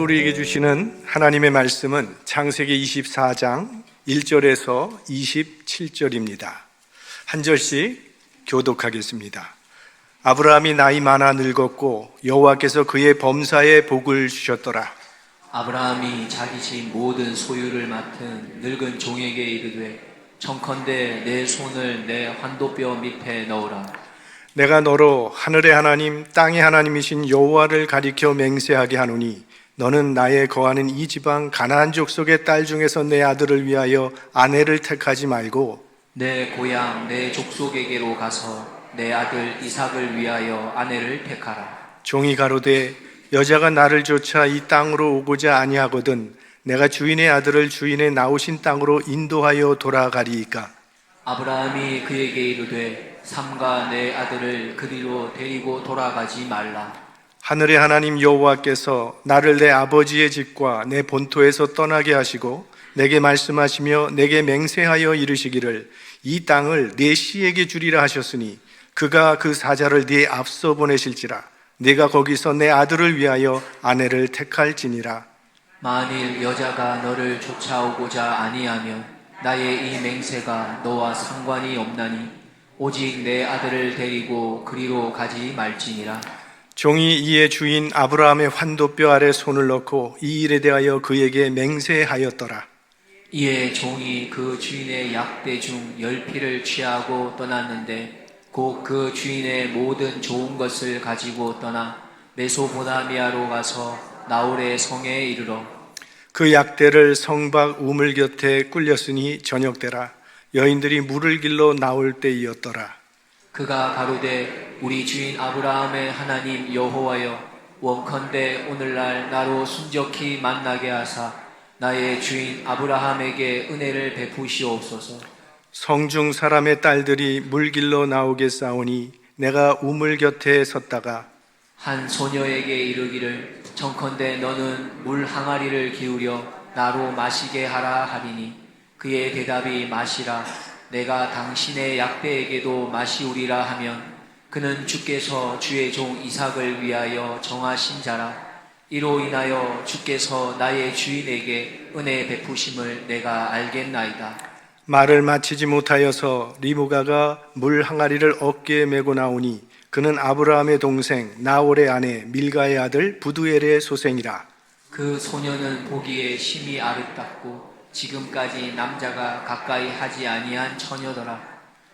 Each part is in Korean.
오늘 우리에게 주시는 하나님의 말씀은 창세기 24장 1절에서 27절입니다. 한 절씩 교독하겠습니다. 아브라함이 나이 많아 늙었고 여호와께서 그의 범사에 복을 주셨더라. 아브라함이 자기 집 모든 소유를 맡은 늙은 종에게 이르되 청컨대 내 손을 내 환도뼈 밑에 넣으라. 내가 너로 하늘의 하나님 땅의 하나님이신 여호와를 가리켜 맹세하게 하노니 너는 나의 거하는 이 지방 가나안 족속의 딸 중에서 내 아들을 위하여 아내를 택하지 말고 내 고향 내 족속에게로 가서 내 아들 이삭을 위하여 아내를 택하라. 종이 가로되 여자가 나를 쫓아 이 땅으로 오고자 아니하거든 내가 주인의 아들을 주인의 나오신 땅으로 인도하여 돌아가리이까. 아브라함이 그에게 이르되 삼가 내 아들을 그리로 데리고 돌아가지 말라. 하늘의 하나님 여호와께서 나를 내 아버지의 집과 내 본토에서 떠나게 하시고 내게 말씀하시며 내게 맹세하여 이르시기를 이 땅을 내 씨에게 주리라 하셨으니 그가 그 사자를 네 앞서 보내실지라 네가 거기서 내 아들을 위하여 아내를 택할지니라. 만일 여자가 너를 쫓아오고자 아니하면 나의 이 맹세가 너와 상관이 없나니 오직 내 아들을 데리고 그리로 가지 말지니라. 종이 이에 주인 아브라함의 환도뼈 아래 손을 넣고 이 일에 대하여 그에게 맹세하였더라. 이에 종이 그 주인의 약대 중 10피를 취하고 떠났는데 곧 그 주인의 모든 좋은 것을 가지고 떠나 메소포타미아로 가서 나홀의 성에 이르러 그 약대를 성박 우물 곁에 꿀렸으니 저녁때라. 여인들이 물을 길러 나올 때이었더라. 그가 가로되 우리 주인 아브라함의 하나님 여호와여 원컨대 오늘날 나로 순적히 만나게 하사 나의 주인 아브라함에게 은혜를 베푸시옵소서. 성중 사람의 딸들이 물 길러 나오게 싸우니 내가 우물 곁에 섰다가 한 소녀에게 이르기를 청컨대 너는 물 항아리를 기울여 나로 마시게 하라 하리니 그의 대답이 마시라. 내가 당신의 약대에게도 마시우리라 하면 그는 주께서 주의 종 이삭을 위하여 정하신 자라. 이로 인하여 주께서 나의 주인에게 은혜 베푸심을 내가 알겠나이다. 말을 마치지 못하여서 리브가가 물 항아리를 어깨에 메고 나오니 그는 아브라함의 동생 나홀의 아내 밀가의 아들 부두엘의 소생이라. 그 소녀는 보기에 심히 아름답고 지금까지 남자가 가까이 하지 아니한 처녀더라.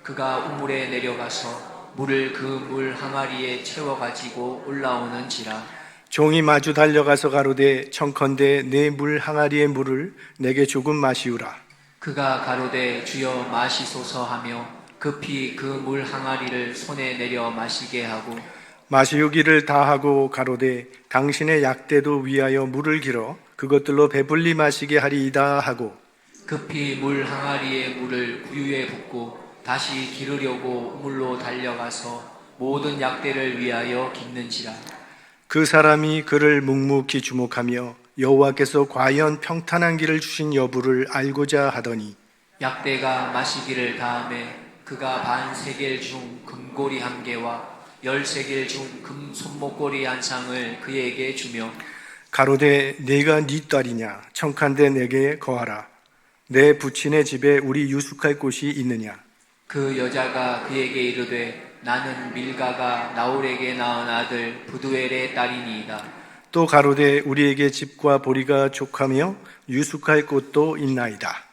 그가 우물에 내려가서 물을 그 물 항아리에 채워 가지고 올라오는지라. 종이 마주 달려가서 가로되 청컨대 내 물 항아리의 물을 내게 조금 마시우라. 그가 가로되 주여 마시소서 하며 급히 그 물 항아리를 손에 내려 마시게 하고 마시우기를 다하고 가로되 당신의 약대도 위하여 물을 길어 그것들로 배불리 마시게 하리이다 하고 급히 물 항아리의 물을 구유에 붓고 다시 기르려고 우물로 달려가서 모든 약대를 위하여 깃는지라. 그 사람이 그를 묵묵히 주목하며 여호와께서 과연 평탄한 길을 주신 여부를 알고자 하더니 약대가 마시기를 다음에 그가 반 세겔 중 금고리 한 개와 10세겔 중 금 손목고리 한 쌍을 그에게 주며 가로되 네가 네 딸이냐 청컨대 내게 거하라. 내 부친의 집에 우리 유숙할 곳이 있느냐. 그 여자가 그에게 이르되 나는 밀가가 나홀에게 낳은 아들 부두엘의 딸이니이다. 또 가로되 우리에게 집과 보리가 족하며 유숙할 곳도 있나이다.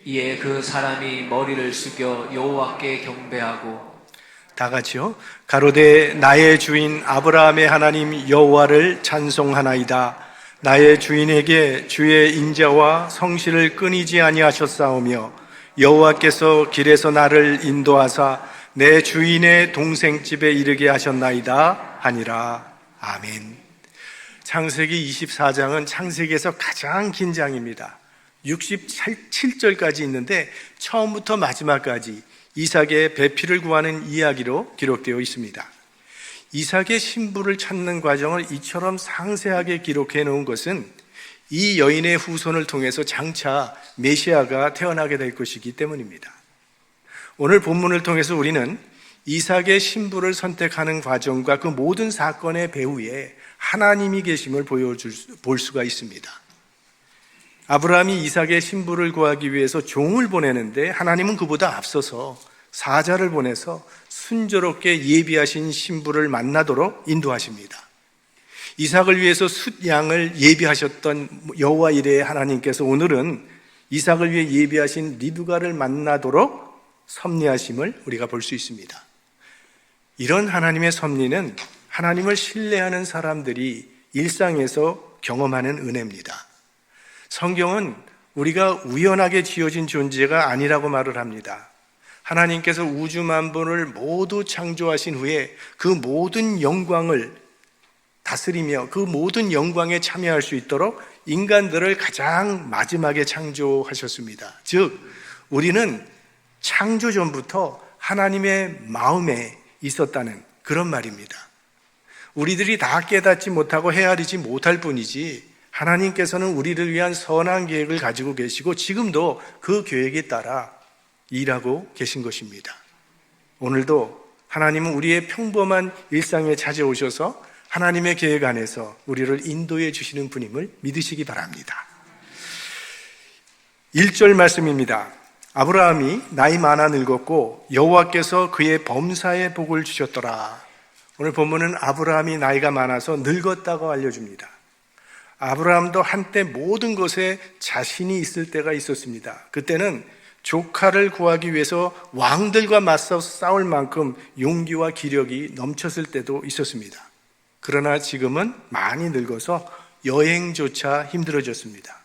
이에 그 사람이 머리를 숙여 여호와께 경배하고 다 같이요. 가로되 나의 주인 아브라함의 하나님 여호와를 찬송하나이다. 나의 주인에게 주의 인자와 성실을 끊이지 아니하셨사오며 여호와께서 길에서 나를 인도하사 내 주인의 동생 집에 이르게 하셨나이다 하니라. 아멘. 창세기 24장은 창세기에서 가장 긴 장입니다. 67절까지 있는데 처음부터 마지막까지 이삭의 배필을 구하는 이야기로 기록되어 있습니다. 이삭의 신부를 찾는 과정을 이처럼 상세하게 기록해 놓은 것은 이 여인의 후손을 통해서 장차 메시아가 태어나게 될 것이기 때문입니다. 오늘 본문을 통해서 우리는 이삭의 신부를 선택하는 과정과 그 모든 사건의 배후에 하나님이 계심을 볼 수가 있습니다. 아브라함이 이삭의 신부를 구하기 위해서 종을 보내는데 하나님은 그보다 앞서서 사자를 보내서 순조롭게 예비하신 신부를 만나도록 인도하십니다. 이삭을 위해서 숫양을 예비하셨던 여호와 이레의 하나님께서 오늘은 이삭을 위해 예비하신 리브가를 만나도록 섭리하심을 우리가 볼 수 있습니다. 이런 하나님의 섭리는 하나님을 신뢰하는 사람들이 일상에서 경험하는 은혜입니다. 성경은 우리가 우연하게 지어진 존재가 아니라고 말을 합니다. 하나님께서 우주 만물을 모두 창조하신 후에 그 모든 영광을 다스리며 그 모든 영광에 참여할 수 있도록 인간들을 가장 마지막에 창조하셨습니다. 즉, 우리는 창조 전부터 하나님의 마음에 있었다는 그런 말입니다. 우리들이 다 깨닫지 못하고 헤아리지 못할 뿐이지 하나님께서는 우리를 위한 선한 계획을 가지고 계시고 지금도 그 계획에 따라 일하고 계신 것입니다. 오늘도 하나님은 우리의 평범한 일상에 찾아오셔서 하나님의 계획 안에서 우리를 인도해 주시는 분임을 믿으시기 바랍니다. 1절 말씀입니다. 아브라함이 나이 많아 늙었고 여호와께서 그의 범사에 복을 주셨더라. 오늘 본문은 아브라함이 나이가 많아서 늙었다고 알려줍니다. 아브라함도 한때 모든 것에 자신이 있을 때가 있었습니다. 그때는 조카를 구하기 위해서 왕들과 맞서 싸울 만큼 용기와 기력이 넘쳤을 때도 있었습니다. 그러나 지금은 많이 늙어서 여행조차 힘들어졌습니다.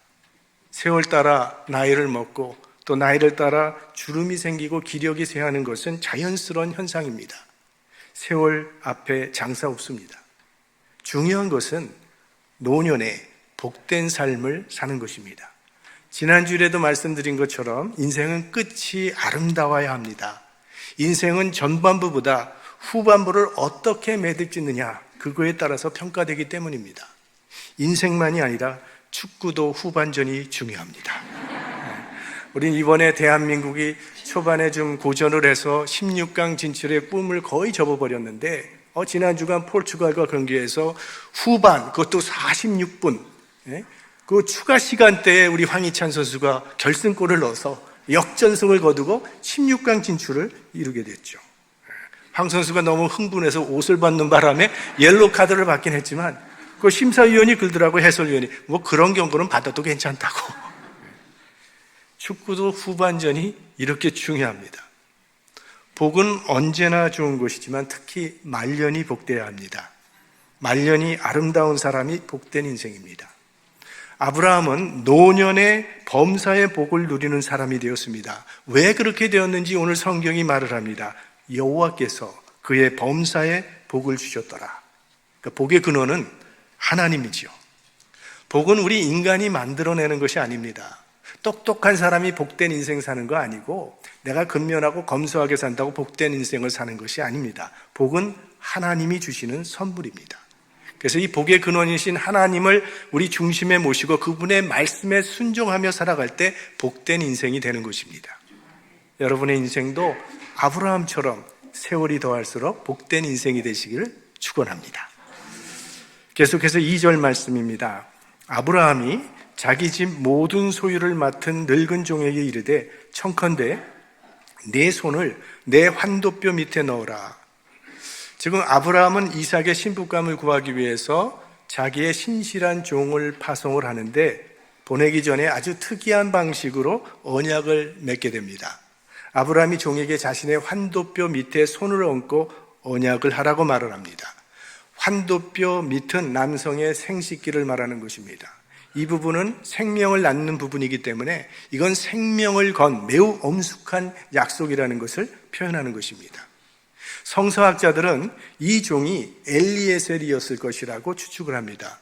세월 따라 나이를 먹고 또 나이를 따라 주름이 생기고 기력이 쇠하는 것은 자연스러운 현상입니다. 세월 앞에 장사 없습니다. 중요한 것은 노년에 복된 삶을 사는 것입니다. 지난주에도 말씀드린 것처럼 인생은 끝이 아름다워야 합니다. 인생은 전반부보다 후반부를 어떻게 매듭짓느냐, 그거에 따라서 평가되기 때문입니다. 인생만이 아니라 축구도 후반전이 중요합니다. 우린 이번에 대한민국이 초반에 좀 고전을 해서 16강 진출의 꿈을 거의 접어버렸는데 지난주간 포르투갈과 경기에서 후반, 그것도 46분, 그 추가 시간대에 우리 황희찬 선수가 결승골을 넣어서 역전승을 거두고 16강 진출을 이루게 됐죠. 황 선수가 너무 흥분해서 옷을 벗는 바람에 옐로우 카드를 받긴 했지만 그 심사위원이 그러더라고, 해설위원이. 뭐 그런 경고는 받아도 괜찮다고. 축구도 후반전이 이렇게 중요합니다. 복은 언제나 좋은 것이지만 특히 말년이 복되어야 합니다. 말년이 아름다운 사람이 복된 인생입니다. 아브라함은 노년의 범사의 복을 누리는 사람이 되었습니다. 왜 그렇게 되었는지 오늘 성경이 말을 합니다. 여호와께서 그의 범사에 복을 주셨더라. 그러니까 복의 근원은 하나님이지요. 복은 우리 인간이 만들어내는 것이 아닙니다. 똑똑한 사람이 복된 인생 사는 거 아니고 내가 근면하고 검소하게 산다고 복된 인생을 사는 것이 아닙니다. 복은 하나님이 주시는 선물입니다. 그래서 이 복의 근원이신 하나님을 우리 중심에 모시고 그분의 말씀에 순종하며 살아갈 때 복된 인생이 되는 것입니다. 여러분의 인생도 아브라함처럼 세월이 더할수록 복된 인생이 되시기를 축원합니다. 계속해서 2절 말씀입니다. 아브라함이 자기 집 모든 소유를 맡은 늙은 종에게 이르되 청컨대 내 손을 내 환도뼈 밑에 넣어라. 지금 아브라함은 이삭의 신부감을 구하기 위해서 자기의 신실한 종을 파송을 하는데 보내기 전에 아주 특이한 방식으로 언약을 맺게 됩니다. 아브라함이 종에게 자신의 환도뼈 밑에 손을 얹고 언약을 하라고 말을 합니다. 환도뼈 밑은 남성의 생식기를 말하는 것입니다. 이 부분은 생명을 낳는 부분이기 때문에 이건 생명을 건 매우 엄숙한 약속이라는 것을 표현하는 것입니다. 성서학자들은 이 종이 엘리에셀이었을 것이라고 추측을 합니다.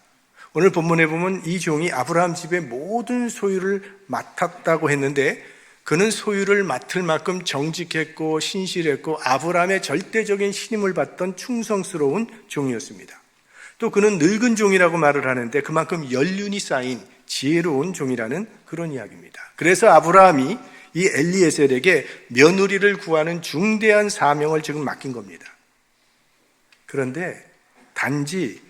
오늘 본문에 보면 이 종이 아브라함 집의 모든 소유를 맡았다고 했는데 그는 소유를 맡을 만큼 정직했고 신실했고 아브라함의 절대적인 신임을 받던 충성스러운 종이었습니다. 또 그는 늙은 종이라고 말을 하는데 그만큼 연륜이 쌓인 지혜로운 종이라는 그런 이야기입니다. 그래서 아브라함이 이 엘리에셀에게 며느리를 구하는 중대한 사명을 지금 맡긴 겁니다. 그런데 단지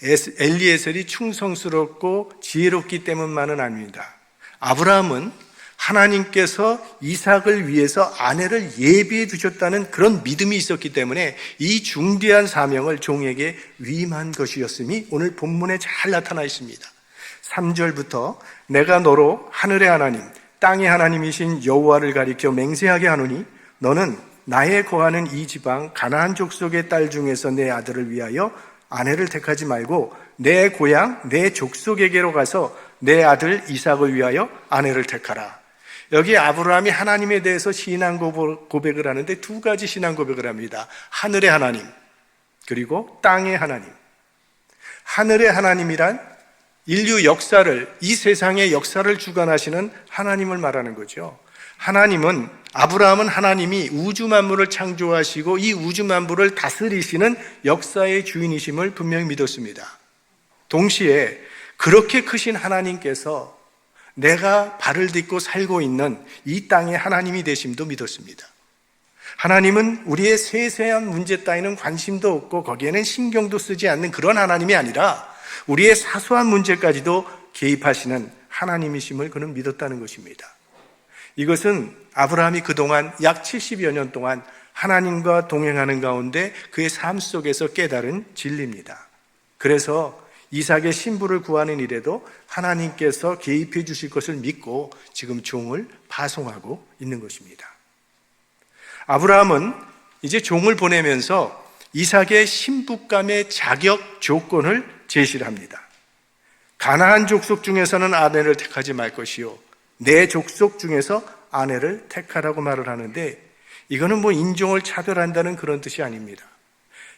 엘리에셀이 충성스럽고 지혜롭기 때문만은 아닙니다. 아브라함은 하나님께서 이삭을 위해서 아내를 예비해 두셨다는 그런 믿음이 있었기 때문에 이 중대한 사명을 종에게 위임한 것이었음이 오늘 본문에 잘 나타나 있습니다. 3절부터 내가 너로 하늘의 하나님, 땅의 하나님이신 여호와를 가리켜 맹세하게 하노니 너는 나의 거하는 이 지방 가나안 족속의 딸 중에서 내 아들을 위하여 아내를 택하지 말고 내 고향 내 족속에게로 가서 내 아들 이삭을 위하여 아내를 택하라. 여기 아브라함이 하나님에 대해서 신앙 고백을 하는데 두 가지 신앙 고백을 합니다. 하늘의 하나님 그리고 땅의 하나님. 하늘의 하나님이란 인류 역사를, 이 세상의 역사를 주관하시는 하나님을 말하는 거죠. 하나님은, 아브라함은 하나님이 우주 만물을 창조하시고 이 우주 만물을 다스리시는 역사의 주인이심을 분명히 믿었습니다. 동시에 그렇게 크신 하나님께서 내가 발을 딛고 살고 있는 이 땅의 하나님이 되심도 믿었습니다. 하나님은 우리의 세세한 문제 따위는 관심도 없고 거기에는 신경도 쓰지 않는 그런 하나님이 아니라 우리의 사소한 문제까지도 개입하시는 하나님이심을 그는 믿었다는 것입니다. 이것은 아브라함이 그동안 약 70여 년 동안 하나님과 동행하는 가운데 그의 삶 속에서 깨달은 진리입니다. 그래서 이삭의 신부를 구하는 일에도 하나님께서 개입해 주실 것을 믿고 지금 종을 파송하고 있는 것입니다. 아브라함은 이제 종을 보내면서 이삭의 신부감의 자격 조건을 제시를 합니다. 가나안 족속 중에서는 아내를 택하지 말 것이요 내 족속 중에서 아내를 택하라고 말을 하는데 이거는 인종을 차별한다는 그런 뜻이 아닙니다.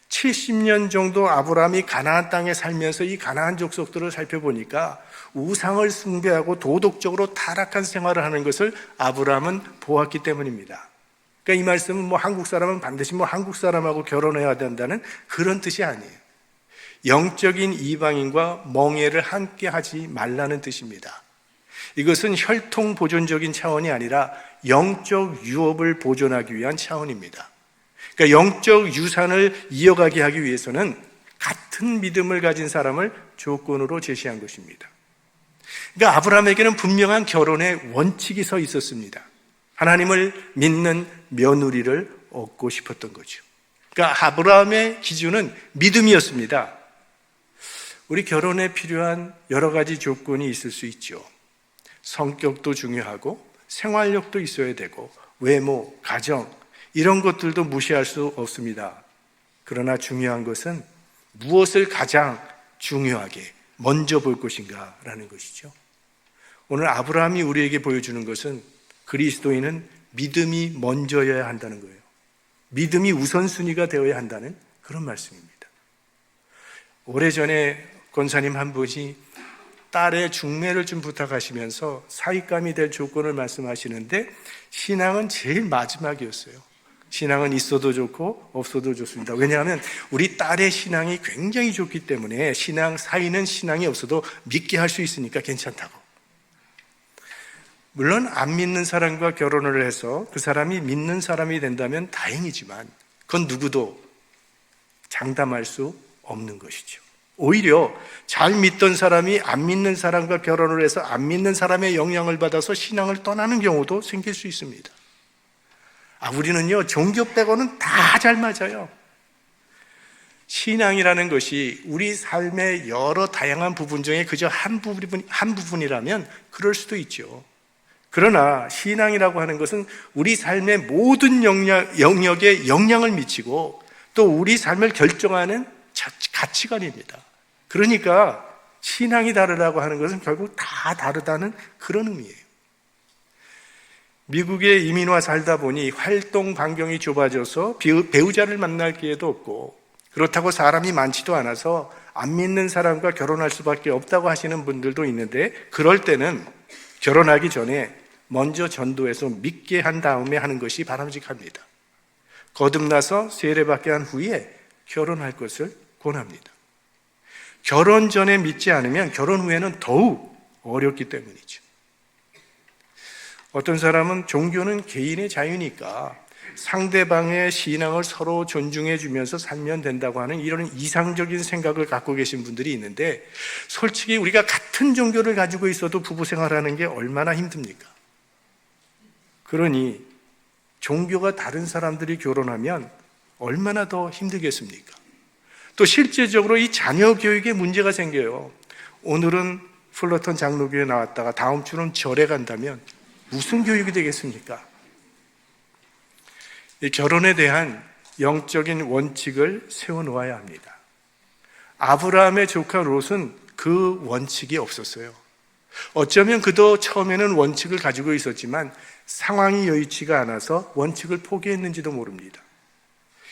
70년 정도 아브라함이 가나안 땅에 살면서 이 가나안 족속들을 살펴보니까 우상을 숭배하고 도덕적으로 타락한 생활을 하는 것을 아브라함은 보았기 때문입니다. 그러니까 이 말씀은 한국 사람은 반드시 한국 사람하고 결혼해야 된다는 그런 뜻이 아니에요. 영적인 이방인과 멍해를 함께 하지 말라는 뜻입니다. 이것은 혈통 보존적인 차원이 아니라 영적 유업을 보존하기 위한 차원입니다. 그러니까 영적 유산을 이어가게 하기 위해서는 같은 믿음을 가진 사람을 조건으로 제시한 것입니다. 그러니까 아브라함에게는 분명한 결혼의 원칙이 서 있었습니다. 하나님을 믿는 며느리를 얻고 싶었던 거죠. 그러니까 아브라함의 기준은 믿음이었습니다. 우리 결혼에 필요한 여러 가지 조건이 있을 수 있죠. 성격도 중요하고 생활력도 있어야 되고 외모, 가정 이런 것들도 무시할 수 없습니다. 그러나 중요한 것은 무엇을 가장 중요하게 먼저 볼 것인가라는 것이죠. 오늘 아브라함이 우리에게 보여주는 것은 그리스도인은 믿음이 먼저여야 한다는 거예요. 믿음이 우선순위가 되어야 한다는 그런 말씀입니다. 오래전에 권사님 한 분이 딸의 중매를 좀 부탁하시면서 사윗감이 될 조건을 말씀하시는데 신앙은 제일 마지막이었어요. 신앙은 있어도 좋고 없어도 좋습니다. 왜냐하면 우리 딸의 신앙이 굉장히 좋기 때문에 사위는 신앙이 없어도 믿게 할 수 있으니까 괜찮다고. 물론 안 믿는 사람과 결혼을 해서 그 사람이 믿는 사람이 된다면 다행이지만 그건 누구도 장담할 수 없는 것이죠. 오히려 잘 믿던 사람이 안 믿는 사람과 결혼을 해서 안 믿는 사람의 영향을 받아서 신앙을 떠나는 경우도 생길 수 있습니다. 우리는요 종교 빼고는 다 잘 맞아요. 신앙이라는 것이 우리 삶의 여러 다양한 부분 중에 그저 한 부분이라면 그럴 수도 있죠. 그러나 신앙이라고 하는 것은 우리 삶의 모든 영역에 영향을 미치고 또 우리 삶을 결정하는 가치관입니다. 그러니까 신앙이 다르다고 하는 것은 결국 다 다르다는 그런 의미예요. 미국에 이민 와 살다 보니 활동 반경이 좁아져서 배우자를 만날 기회도 없고 그렇다고 사람이 많지도 않아서 안 믿는 사람과 결혼할 수밖에 없다고 하시는 분들도 있는데 그럴 때는 결혼하기 전에 먼저 전도해서 믿게 한 다음에 하는 것이 바람직합니다. 거듭나서 세례받게 한 후에 결혼할 것을 권합니다. 결혼 전에 믿지 않으면 결혼 후에는 더욱 어렵기 때문이죠. 어떤 사람은 종교는 개인의 자유니까 상대방의 신앙을 서로 존중해 주면서 살면 된다고 하는 이런 이상적인 생각을 갖고 계신 분들이 있는데, 솔직히 우리가 같은 종교를 가지고 있어도 부부 생활하는 게 얼마나 힘듭니까? 그러니 종교가 다른 사람들이 결혼하면 얼마나 더 힘들겠습니까? 또 실제적으로 이 자녀 교육에 문제가 생겨요. 오늘은 플러턴 장로교에 나왔다가 다음 주는 절에 간다면 무슨 교육이 되겠습니까? 이 결혼에 대한 영적인 원칙을 세워놓아야 합니다. 아브라함의 조카 롯은 그 원칙이 없었어요. 어쩌면 그도 처음에는 원칙을 가지고 있었지만 상황이 여의치가 않아서 원칙을 포기했는지도 모릅니다.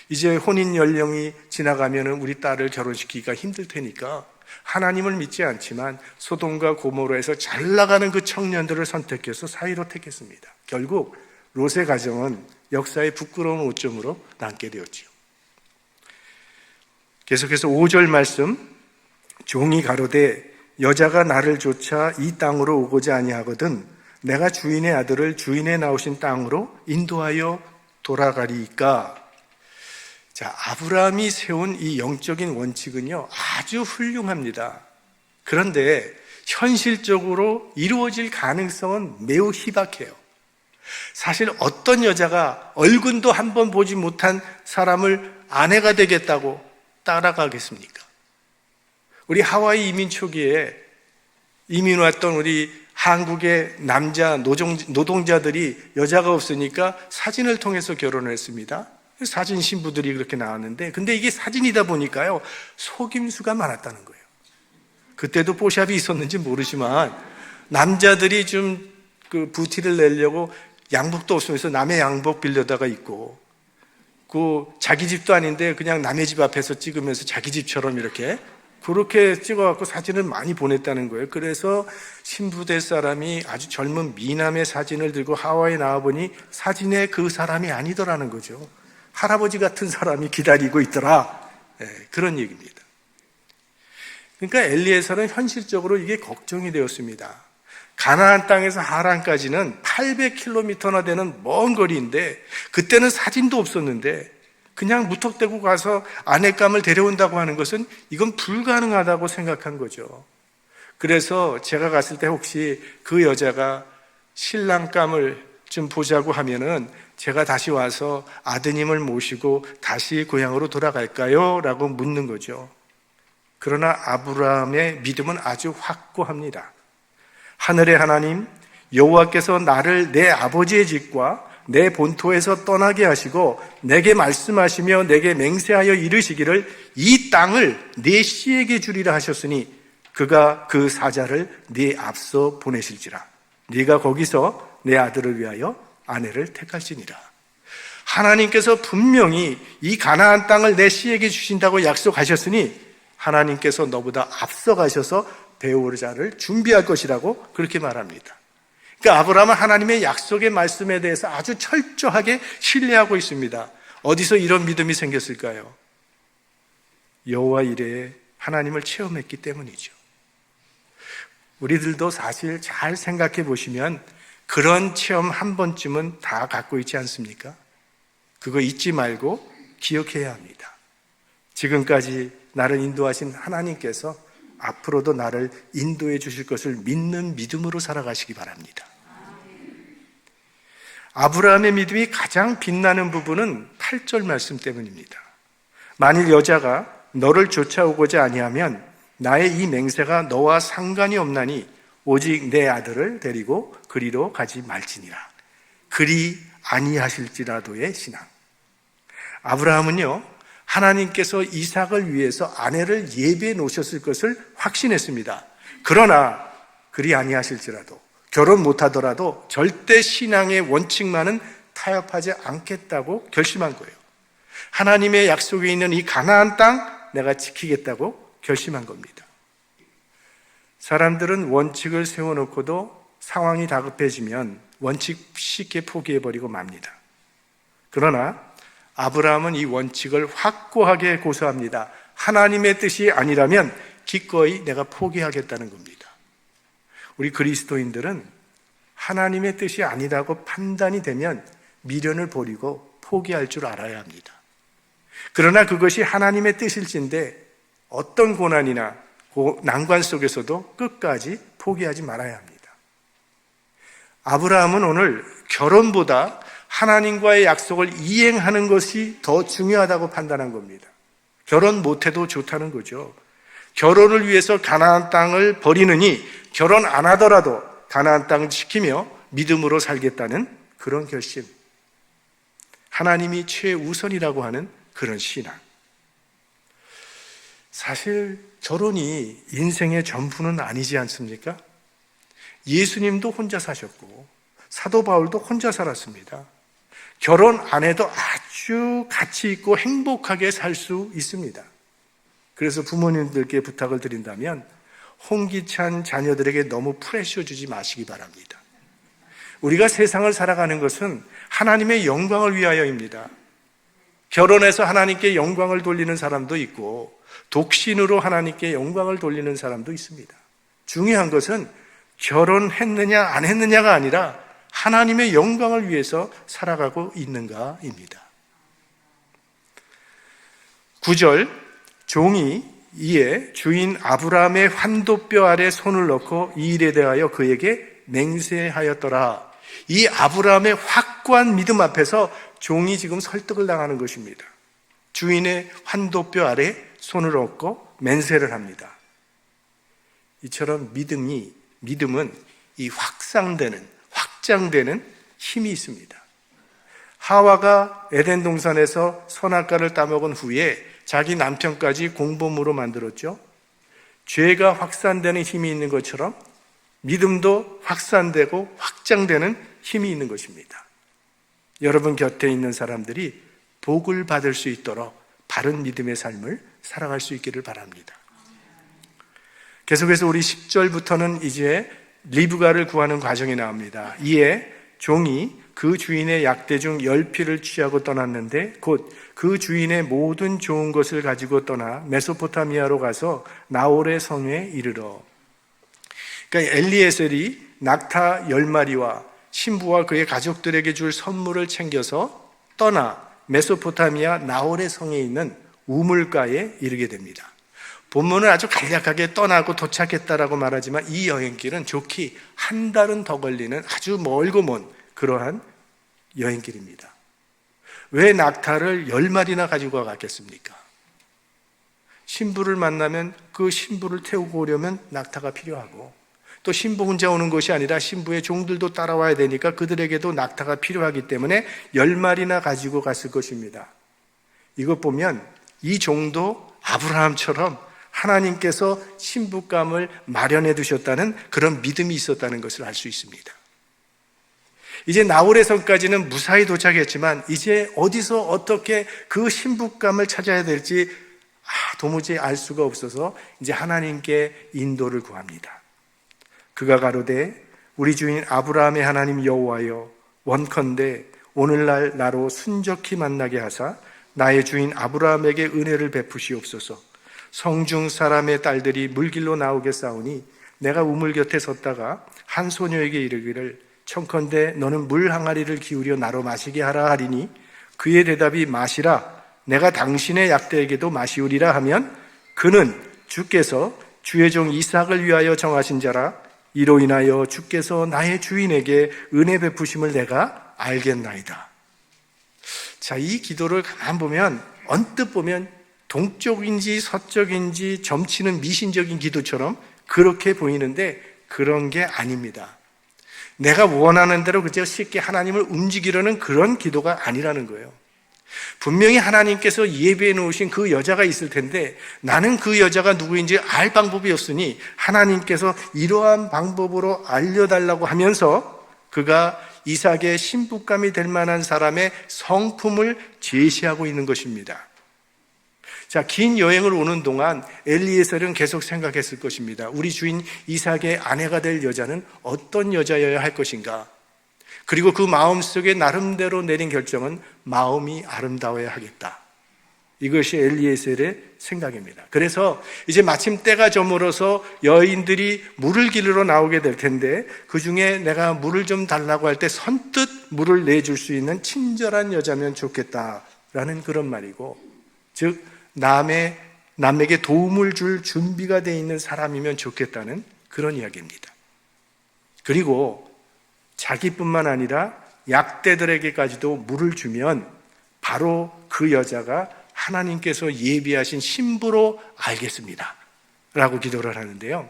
이제 혼인 연령이 지나가면 우리 딸을 결혼시키기가 힘들 테니까 하나님을 믿지 않지만 소돔과 고모라에서 잘 나가는 그 청년들을 선택해서 사위로 택했습니다. 결국 롯의 가정은 역사의 부끄러운 오점으로 남게 되었지요. 계속해서 5절 말씀, 종이 가로되 여자가 나를 쫓아 이 땅으로 오고자 아니하거든 내가 주인의 아들을 주인의 나오신 땅으로 인도하여 돌아가리이까. 자, 아브라함이 세운 이 영적인 원칙은요, 아주 훌륭합니다. 그런데 현실적으로 이루어질 가능성은 매우 희박해요. 사실 어떤 여자가 얼굴도 한번 보지 못한 사람을 아내가 되겠다고 따라가겠습니까? 우리 하와이 이민 초기에 이민 왔던 우리 한국의 남자 노동자들이 여자가 없으니까 사진을 통해서 결혼을 했습니다. 사진 신부들이 그렇게 나왔는데, 근데 이게 사진이다 보니까요, 속임수가 많았다는 거예요. 그때도 뽀샵이 있었는지 모르지만 남자들이 좀 그 부티를 내려고 양복도 없으면서 남의 양복 빌려다가 입고, 그 자기 집도 아닌데 그냥 남의 집 앞에서 찍으면서 자기 집처럼 이렇게 그렇게 찍어갖고 사진을 많이 보냈다는 거예요. 그래서 신부 될 사람이 아주 젊은 미남의 사진을 들고 하와이에 나와보니 사진에 그 사람이 아니더라는 거죠. 할아버지 같은 사람이 기다리고 있더라. 네, 그런 얘기입니다. 그러니까 엘리에셀은 현실적으로 이게 걱정이 되었습니다. 가나안 땅에서 하란까지는 800km나 되는 먼 거리인데, 그때는 사진도 없었는데 그냥 무턱대고 가서 아내감을 데려온다고 하는 것은 이건 불가능하다고 생각한 거죠. 그래서 제가 갔을 때 혹시 그 여자가 신랑감을 좀 보자고 하면은 제가 다시 와서 아드님을 모시고 다시 고향으로 돌아갈까요? 라고 묻는 거죠. 그러나 아브라함의 믿음은 아주 확고합니다. 하늘의 하나님 여호와께서 나를 내 아버지의 집과 내 본토에서 떠나게 하시고 내게 말씀하시며 내게 맹세하여 이르시기를 이 땅을 내 씨에게 주리라 하셨으니 그가 그 사자를 네 앞서 보내실지라. 네가 거기서 내 아들을 위하여 아내를 택할지니라. 하나님께서 분명히 이 가나안 땅을 내 씨에게 주신다고 약속하셨으니 하나님께서 너보다 앞서 가셔서 배우자를 준비할 것이라고 그렇게 말합니다. 그러니까 아브라함은 하나님의 약속의 말씀에 대해서 아주 철저하게 신뢰하고 있습니다. 어디서 이런 믿음이 생겼을까요? 여호와 이레에 하나님을 체험했기 때문이죠. 우리들도 사실 잘 생각해 보시면 그런 체험 한 번쯤은 다 갖고 있지 않습니까? 그거 잊지 말고 기억해야 합니다. 지금까지 나를 인도하신 하나님께서 앞으로도 나를 인도해 주실 것을 믿는 믿음으로 살아가시기 바랍니다. 아브라함의 믿음이 가장 빛나는 부분은 8절 말씀 때문입니다. 만일 여자가 너를 쫓아오고자 아니하면 나의 이 맹세가 너와 상관이 없나니 오직 내 아들을 데리고 그리로 가지 말지니라. 그리 아니하실지라도의 신앙. 아브라함은요, 하나님께서 이삭을 위해서 아내를 예비해 놓으셨을 것을 확신했습니다. 그러나 그리 아니하실지라도, 결혼 못하더라도 절대 신앙의 원칙만은 타협하지 않겠다고 결심한 거예요. 하나님의 약속에 있는 이 가나안 땅 내가 지키겠다고 결심한 겁니다. 사람들은 원칙을 세워놓고도 상황이 다급해지면 원칙 쉽게 포기해버리고 맙니다. 그러나 아브라함은 이 원칙을 확고하게 고수합니다. 하나님의 뜻이 아니라면 기꺼이 내가 포기하겠다는 겁니다. 우리 그리스도인들은 하나님의 뜻이 아니라고 판단이 되면 미련을 버리고 포기할 줄 알아야 합니다. 그러나 그것이 하나님의 뜻일진데 어떤 고난이나 난관 속에서도 끝까지 포기하지 말아야 합니다. 아브라함은 오늘 결혼보다 하나님과의 약속을 이행하는 것이 더 중요하다고 판단한 겁니다. 결혼 못해도 좋다는 거죠. 결혼을 위해서 가나안 땅을 버리느니 결혼 안 하더라도 가나안 땅을 지키며 믿음으로 살겠다는 그런 결심. 하나님이 최우선이라고 하는 그런 신앙. 사실 결혼이 인생의 전부는 아니지 않습니까? 예수님도 혼자 사셨고 사도 바울도 혼자 살았습니다. 결혼 안 해도 아주 가치 있고 행복하게 살 수 있습니다. 그래서 부모님들께 부탁을 드린다면 홍기찬 자녀들에게 너무 프레셔 주지 마시기 바랍니다. 우리가 세상을 살아가는 것은 하나님의 영광을 위하여입니다. 결혼해서 하나님께 영광을 돌리는 사람도 있고 독신으로 하나님께 영광을 돌리는 사람도 있습니다. 중요한 것은 결혼했느냐 안 했느냐가 아니라 하나님의 영광을 위해서 살아가고 있는가입니다. 9절, 종이 이에 주인 아브라함의 환도뼈 아래 손을 넣고 이 일에 대하여 그에게 맹세하였더라. 이 아브라함의 확고한 믿음 앞에서 종이 지금 설득을 당하는 것입니다. 주인의 환도뼈 아래 손을 얹고 맹세를 합니다. 이처럼 믿음은 이 확장되는 힘이 있습니다. 하와가 에덴 동산에서 선악과를 따먹은 후에 자기 남편까지 공범으로 만들었죠. 죄가 확산되는 힘이 있는 것처럼 믿음도 확산되고 확장되는 힘이 있는 것입니다. 여러분 곁에 있는 사람들이 복을 받을 수 있도록 바른 믿음의 삶을 살아갈 수 있기를 바랍니다. 계속해서 우리 10절부터는 이제 리브가를 구하는 과정이 나옵니다. 이에 종이 그 주인의 약대 중 10피를 취하고 떠났는데 곧 그 주인의 모든 좋은 것을 가지고 떠나 메소포타미아로 가서 나홀의 성에 이르러. 그러니까 엘리에셀이 낙타 10마리와 신부와 그의 가족들에게 줄 선물을 챙겨서 떠나 메소포타미아 나홀의 성에 있는 우물가에 이르게 됩니다. 본문은 아주 간략하게 떠나고 도착했다라고 말하지만 이 여행길은 좋게 한 달은 더 걸리는 아주 멀고 먼 그러한 여행길입니다. 왜 낙타를 10마리나 가지고 갔겠습니까? 신부를 만나면 그 신부를 태우고 오려면 낙타가 필요하고 또 신부 혼자 오는 것이 아니라 신부의 종들도 따라와야 되니까 그들에게도 낙타가 필요하기 때문에 10마리나 가지고 갔을 것입니다. 이것 보면 이 종도 아브라함처럼 하나님께서 신부감을 마련해 두셨다는 그런 믿음이 있었다는 것을 알 수 있습니다. 이제 나홀의 성까지는 무사히 도착했지만 이제 어디서 어떻게 그 신부감을 찾아야 될지 도무지 알 수가 없어서 이제 하나님께 인도를 구합니다. 그가 가로되 우리 주인 아브라함의 하나님 여호와여 원컨대 오늘날 나로 순적히 만나게 하사 나의 주인 아브라함에게 은혜를 베푸시옵소서. 성중 사람의 딸들이 물길로 나오게 싸우니 내가 우물 곁에 섰다가 한 소녀에게 이르기를 청컨대 너는 물 항아리를 기울여 나로 마시게 하라 하리니 그의 대답이 마시라 내가 당신의 약대에게도 마시우리라 하면 그는 주께서 주의 종 이삭을 위하여 정하신 자라 이로 인하여 주께서 나의 주인에게 은혜 베푸심을 내가 알겠나이다. 자, 이 기도를 가만 보면 언뜻 보면 동쪽인지 서쪽인지 점치는 미신적인 기도처럼 그렇게 보이는데 그런 게 아닙니다. 내가 원하는 대로 그저 쉽게 하나님을 움직이려는 그런 기도가 아니라는 거예요. 분명히 하나님께서 예비해 놓으신 그 여자가 있을 텐데 나는 그 여자가 누구인지 알 방법이 없으니 하나님께서 이러한 방법으로 알려달라고 하면서 그가 이삭의 신부감이 될 만한 사람의 성품을 제시하고 있는 것입니다. 자, 긴 여행을 오는 동안 엘리에셀은 계속 생각했을 것입니다. 우리 주인 이삭의 아내가 될 여자는 어떤 여자여야 할 것인가? 그리고 그 마음속에 나름대로 내린 결정은 마음이 아름다워야 하겠다. 이것이 엘리에셀의 생각입니다. 그래서 이제 마침 때가 저물어서 여인들이 물을 기르러 나오게 될 텐데 그 중에 내가 물을 좀 달라고 할 때 선뜻 물을 내줄 수 있는 친절한 여자면 좋겠다라는 그런 말이고, 즉 남에게 도움을 줄 준비가 되어 있는 사람이면 좋겠다는 그런 이야기입니다. 그리고 자기뿐만 아니라 약대들에게까지도 물을 주면 바로 그 여자가 하나님께서 예비하신 신부로 알겠습니다 라고 기도를 하는데요,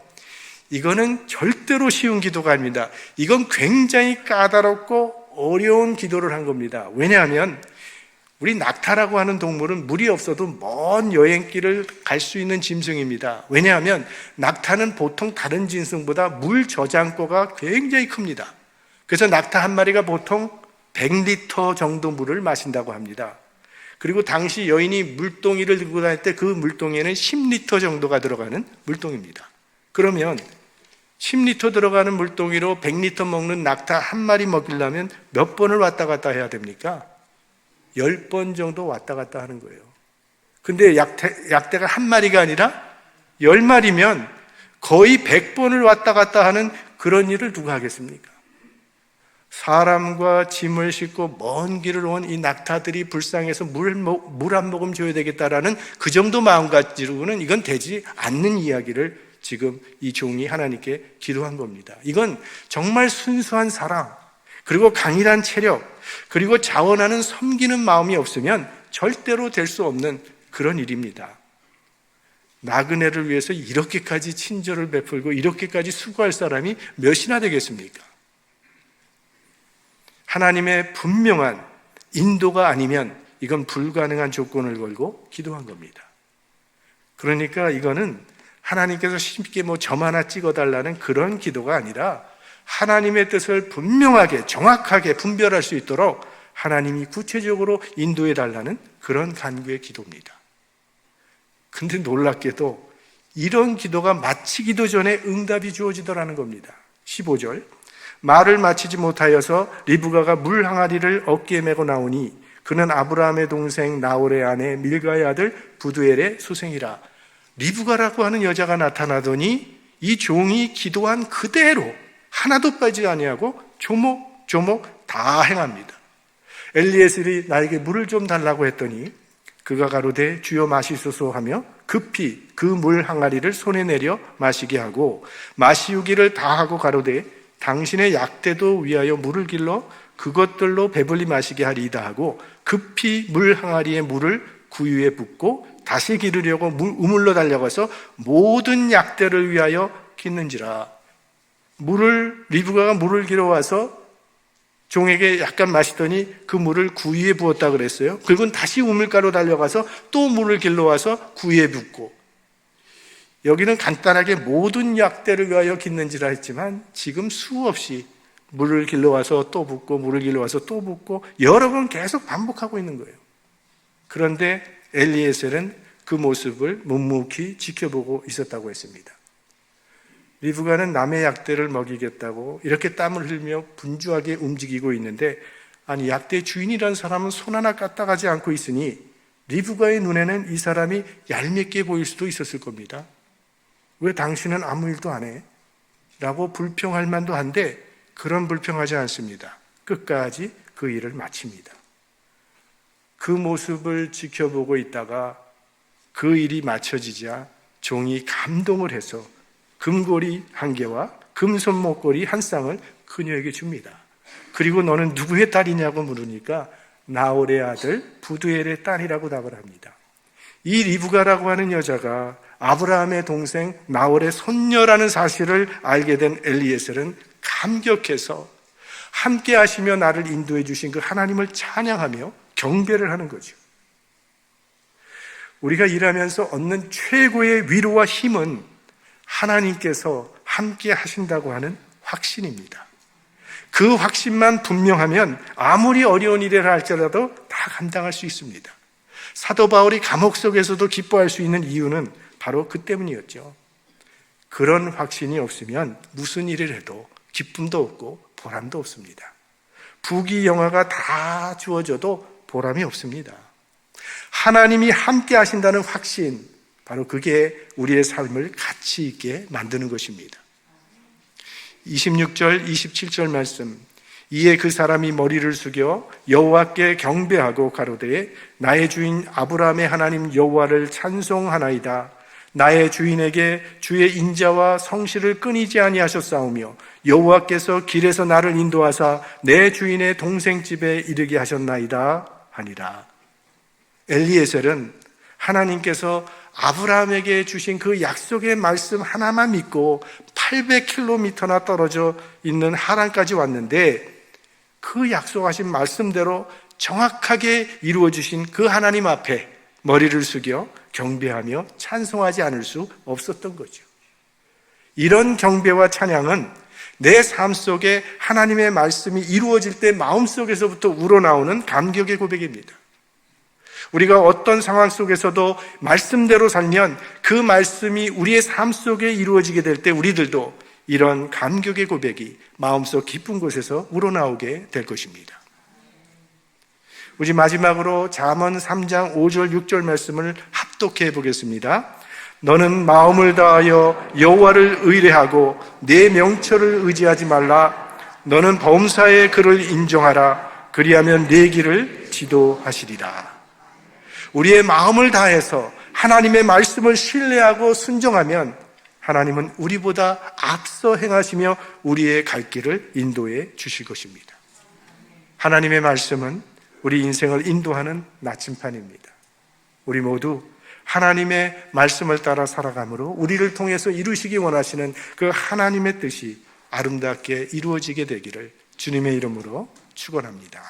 이거는 절대로 쉬운 기도가 아닙니다. 이건 굉장히 까다롭고 어려운 기도를 한 겁니다. 왜냐하면 우리 낙타라고 하는 동물은 물이 없어도 먼 여행길을 갈 수 있는 짐승입니다. 왜냐하면 낙타는 보통 다른 짐승보다 물 저장고가 굉장히 큽니다. 그래서 낙타 한 마리가 보통 100리터 정도 물을 마신다고 합니다. 그리고 당시 여인이 물동이를 들고 다닐 때 그 물동이에는 10리터 정도가 들어가는 물동입니다. 그러면 10리터 들어가는 물동이로 100리터 먹는 낙타 한 마리 먹이려면 몇 번을 왔다 갔다 해야 됩니까? 10번 정도 왔다 갔다 하는 거예요. 근데 약대가 한 마리가 아니라 10마리면 거의 100번을 왔다 갔다 하는 그런 일을 누가 하겠습니까? 사람과 짐을 싣고 먼 길을 온 이 낙타들이 불쌍해서 물 한 모금 줘야 되겠다라는 그 정도 마음가짐으로는 이건 되지 않는 이야기를 지금 이 종이 하나님께 기도한 겁니다. 이건 정말 순수한 사랑, 그리고 강인한 체력, 그리고 자원하는 섬기는 마음이 없으면 절대로 될 수 없는 그런 일입니다. 나그네를 위해서 이렇게까지 친절을 베풀고 이렇게까지 수고할 사람이 몇이나 되겠습니까? 하나님의 분명한 인도가 아니면 이건 불가능한 조건을 걸고 기도한 겁니다. 그러니까 이거는 하나님께서 쉽게 점 하나 찍어달라는 그런 기도가 아니라 하나님의 뜻을 분명하게 정확하게 분별할 수 있도록 하나님이 구체적으로 인도해달라는 그런 간구의 기도입니다. 근데 놀랍게도 이런 기도가 마치기도 전에 응답이 주어지더라는 겁니다. 15절, 말을 마치지 못하여서 리브가가 물 항아리를 어깨에 메고 나오니 그는 아브라함의 동생 나홀의 아내 밀가의 아들 부두엘의 소생이라. 리브가라고 하는 여자가 나타나더니 이 종이 기도한 그대로 하나도 빠지지 아니하고 조목조목 다 행합니다. 엘리에셀이 나에게 물을 좀 달라고 했더니 그가 가로되 주여 마시소서 하며 급히 그 물 항아리를 손에 내려 마시게 하고 마시우기를 다 하고 가로되 당신의 약대도 위하여 물을 길러 그것들로 배불리 마시게 하리이다 하고 급히 물 항아리에 물을 구유에 붓고 다시 기르려고 우물로 달려가서 모든 약대를 위하여 깃는지라. 리브가가 물을 길어와서 종에게 약간 마시더니 그 물을 구유에 부었다 그랬어요. 그리고 다시 우물가로 달려가서 또 물을 길러와서 구유에 붓고, 여기는 간단하게 모든 약대를 위하여 깃는지라 했지만 지금 수없이 물을 길러와서 또 붓고 물을 길러와서 또 붓고 여러 번 계속 반복하고 있는 거예요. 그런데 엘리에셀은 그 모습을 묵묵히 지켜보고 있었다고 했습니다. 리브가는 남의 약대를 먹이겠다고 이렇게 땀을 흘리며 분주하게 움직이고 있는데, 아니 약대 주인이라는 사람은 손 하나 까딱하지 않고 있으니 리브가의 눈에는 이 사람이 얄밉게 보일 수도 있었을 겁니다. 왜 당신은 아무 일도 안 해? 라고 불평할 만도 한데 그런 불평하지 않습니다. 끝까지 그 일을 마칩니다. 그 모습을 지켜보고 있다가 그 일이 마쳐지자 종이 감동을 해서 금고리 한 개와 금손 목걸이 한 쌍을 그녀에게 줍니다. 그리고 너는 누구의 딸이냐고 물으니까 나홀의 아들 부두엘의 딸이라고 답을 합니다. 이 리브가라고 하는 여자가 아브라함의 동생 나홀의 손녀라는 사실을 알게 된 엘리에셀은 감격해서 함께 하시며 나를 인도해 주신 그 하나님을 찬양하며 경배를 하는 거죠. 우리가 일하면서 얻는 최고의 위로와 힘은 하나님께서 함께 하신다고 하는 확신입니다. 그 확신만 분명하면 아무리 어려운 일을 할지라도 다 감당할 수 있습니다. 사도 바울이 감옥 속에서도 기뻐할 수 있는 이유는 바로 그 때문이었죠. 그런 확신이 없으면 무슨 일을 해도 기쁨도 없고 보람도 없습니다. 부귀영화가 다 주어져도 보람이 없습니다. 하나님이 함께 하신다는 확신, 바로 그게 우리의 삶을 가치 있게 만드는 것입니다. 26절, 27절 말씀. 이에 그 사람이 머리를 숙여 여호와께 경배하고 가로되 나의 주인 아브라함의 하나님 여호와를 찬송하나이다. 나의 주인에게 주의 인자와 성실을 끊이지 아니하셨사오며 여호와께서 길에서 나를 인도하사 내 주인의 동생 집에 이르게 하셨나이다 하니라. 엘리에셀은 하나님께서 아브라함에게 주신 그 약속의 말씀 하나만 믿고 800km나 떨어져 있는 하란까지 왔는데, 그 약속하신 말씀대로 정확하게 이루어주신 그 하나님 앞에 머리를 숙여 경배하며 찬송하지 않을 수 없었던 거죠. 이런 경배와 찬양은 내 삶 속에 하나님의 말씀이 이루어질 때 마음속에서부터 우러나오는 감격의 고백입니다. 우리가 어떤 상황 속에서도 말씀대로 살면 그 말씀이 우리의 삶 속에 이루어지게 될 때 우리들도 이런 감격의 고백이 마음속 깊은 곳에서 우러나오게 될 것입니다. 우리 마지막으로 잠언 3장 5절 6절 말씀을 합독해 보겠습니다. 너는 마음을 다하여 여호와를 의뢰하고 내 명철을 의지하지 말라. 너는 범사의 그를 인정하라. 그리하면 내 길을 지도하시리라. 우리의 마음을 다해서 하나님의 말씀을 신뢰하고 순종하면 하나님은 우리보다 앞서 행하시며 우리의 갈 길을 인도해 주실 것입니다. 하나님의 말씀은 우리 인생을 인도하는 나침판입니다. 우리 모두 하나님의 말씀을 따라 살아감으로 우리를 통해서 이루시기 원하시는 그 하나님의 뜻이 아름답게 이루어지게 되기를 주님의 이름으로 축원합니다.